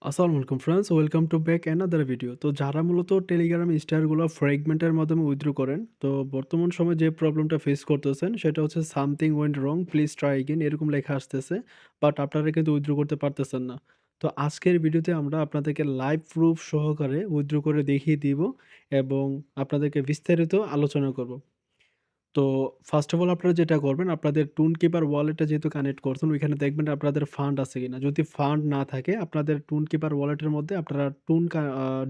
আসসালামু আলাইকুম friends, welcome to back another video. তো যারা মূলত টেলিগ্রাম স্টারগুলো ফ্র্যাগমেন্টের মাধ্যমে উইথড্র করেন, তো বর্তমান সময়ে যে প্রবলেমটা ফেস করতেছেন সেটা হচ্ছে something went wrong, please try again এরকম লেখা আসতেছে। বাট আপনারা কিন্তু উইথড্র করতে পারতেছেন না। তো আজকের ভিডিওতে আমরা আপনাদেরকে লাইভ প্রুফ সহকারে উইথড্র করে দেখিয়ে দিব এবং আপনাদেরকে বিস্তারিত আলোচনা করব। তো ফার্স্ট অফ অল আপনারা যেটা করবেন, আপনাদের টুন কিপার ওয়ালেটে যেহেতু কানেক্ট করছেন, ওইখানে দেখবেন আপনাদের ফান্ড আছে কিনা। যদি ফান্ড না থাকে, আপনাদের টুন কিপার ওয়ালেটের মধ্যে আপনারা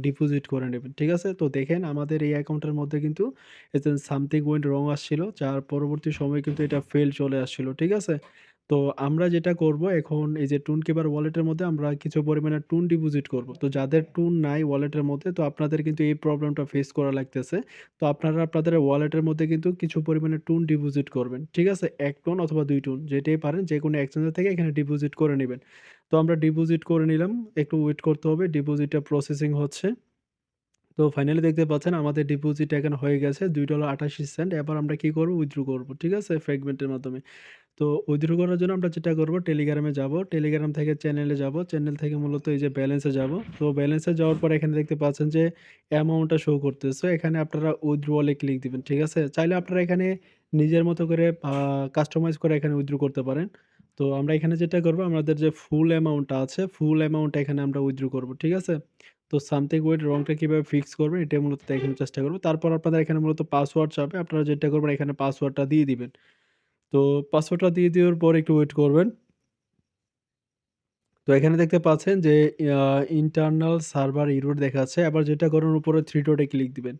ডিপোজিট করে নেবেন। ঠিক আছে? তো দেখেন আমাদের এই অ্যাকাউন্টের মধ্যে কিন্তু এই যে সামথিং ওয়েন্ট রং আসছিল, যার পরবর্তী সময়ে কিন্তু এটা ফেইল চলে আসছিল। ঠিক আছে? তো আমরা যেটা করব এখন, এই যে টুন কিপার ওয়ালেটের মধ্যে আমরা কিছু পরিমাণে টুন ডিপোজিট করব। তো যাদের টুন নাই ওয়ালেটের মধ্যে, তো আপনাদের কিন্তু এই প্রবলেমটা ফেস করা লাগতেছে। তো আপনারা আপনাদের ওয়ালেটের মধ্যে কিন্তু কিছু পরিমাণে টুন ডিপোজিট করবেন। ঠিক আছে? ১ টুন অথবা ২ টুন যেটাই পারেন, যেকোনো এক্সচেঞ্জার থেকে এখানে ডিপোজিট করে নিবেন। তো আমরা ডিপোজিট করে নিলাম। একটু ওয়েট করতে হবে। ডিপোজিটটা প্রসেসিং হচ্ছে। তো ফাইনালি দেখতে পাচ্ছেন আমাদের ডিপোজিট এখানে হয়ে গেছে $২.৮৮। এবার আমরা কি করব? উইথড্র করব। ঠিক আছে? ফ্র্যাগমেন্টের মাধ্যমে। তো উইথড্র করার জন্য আমরা যেটা করব, টেলিগ্রামে যাব। টেলিগ্রাম থেকে চ্যানেলে যাব। চ্যানেল থেকে মূলত এই যে ব্যালেন্সে যাব। তো ব্যালেন্সে যাওয়ার পরে এখানে দেখতে পাচ্ছেন যে অ্যামাউন্টটা শো করতেছে। এখানে আপনারা উইথড্রয়াল এ ক্লিক দিবেন। ঠিক আছে? চাইলে আপনারা এখানে নিজের মতো করে কাস্টমাইজ করে এখানে উইথড্র করতে পারেন। তো আমরা এখানে যেটা করব, আমাদের যে ফুল অ্যামাউন্টটা আছে, ফুল অ্যামাউন্টটা এখানে আমরা উইথড্র করব। ঠিক আছে? তো সামথিং উইথ রংটা কিভাবে ফিক্স করবেন এটাই মূলত দেখানোর চেষ্টা করব। তারপর আপনাদের এখানে মূলত পাসওয়ার্ড চাবে। আপনারা যেটা করবেন, এখানে পাসওয়ার্ডটা দিয়ে দিবেন। তো পাসওয়ার্ডটা দিয়ে দেওয়ার পর একটু ওয়েট করবেন। তো এখানে দেখতে পাচ্ছেন যে ইয়া ইন্টারনাল সার্ভার এরর দেখাচ্ছে। আবার যেটা করুন, উপরে 3 ডটে ক্লিক দিবেন।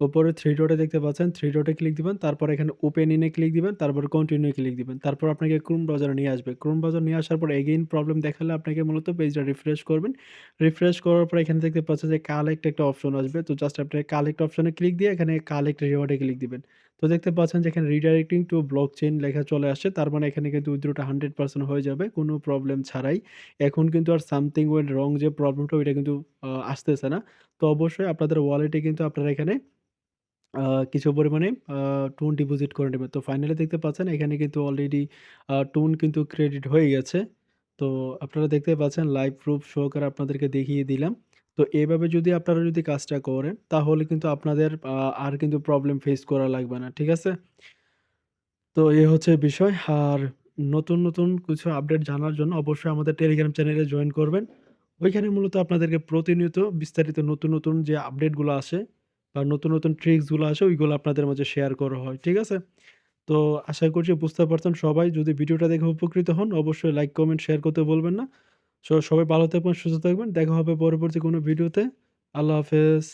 উপরে 3 ডটে দেখতে পাচ্ছেন, 3 ডটে ক্লিক দিবেন। তারপর এখানে ওপেন ইন এ ক্লিক দিবেন। তারপর কন্টিনিউ এ ক্লিক দিবেন। তারপর আপনাকে ক্রোম ব্রাউজারে নিয়ে আসবে। ক্রোম ব্রাউজার নিয়ে আসার পর এগেইন প্রবলেম দেখালে আপনাকে মূলত পেজটা রিফ্রেশ করবেন। রিফ্রেশ করার পর এখানে দেখতে পাচ্ছেন যে কালেক্ট একটা অপশন আসবে। তো জাস্ট আপনি কালেক্ট অপশনে ক্লিক দিয়ে এখানে কালেক্ট রিওয়ার্ড এ ক্লিক দিবেন। তো দেখতে পাচ্ছেন যে এখানে রিডাইরেক্টিং টু ব্লকচেইন লেখা চলে আসছে। তার মানে এখানে কিন্তু উইথড্রটা 100% হয়ে যাবে কোনো প্রবলেম ছাড়াই। এখন কিন্তু আর সামথিং ওয়েন্ট রং যে প্রবলেমটা, ওইটা কিন্তু আসতেছে না। তো অবশ্যই আপনাদের ওয়ালেটে কিন্তু আপনারা এখানে আ কিছু পরিমাণে টুন ডিপোজিট করে নেবেন। তো ফাইনালি দেখতে পাচ্ছেন এখানে কিন্তু অলরেডি টুন কিন্তু ক্রেডিট হয়ে গেছে। তো আপনারা দেখতে পাচ্ছেন লাইভ প্রুফ সহকারে আপনাদেরকে দেখিয়ে দিলাম। তো এভাবে যদি আপনারা কাজটা করেন, তাহলে কিন্তু আপনাদের আর কিন্তু প্রবলেম ফেস করা লাগবে না। ঠিক আছে? তো এই হচ্ছে বিষয়। আর নতুন কিছু আপডেট জানার জন্য অবশ্যই আমাদের টেলিগ্রাম চ্যানেলে জয়েন করবেন। ওইখানে মূলত আপনাদেরকে প্রতিনিয়ত বিস্তারিত নতুন যে আপডেটগুলো আসে বা নতুন ট্রিকস গুলো আসে, ওইগুলো আপনাদের মাঝে শেয়ার করা হয়। ঠিক আছে? তো আশা করছি বুঝতে পারছেন সবাই। যদি ভিডিওটা দেখে উপকৃত হন, অবশ্যই লাইক, কমেন্ট, শেয়ার করতে ভুলবেন না। সবাই ভালো থাকবেন, সুস্থ থাকবেন। দেখা হবে পরবর্তী কোনো ভিডিওতে। আল্লাহ হাফেজ।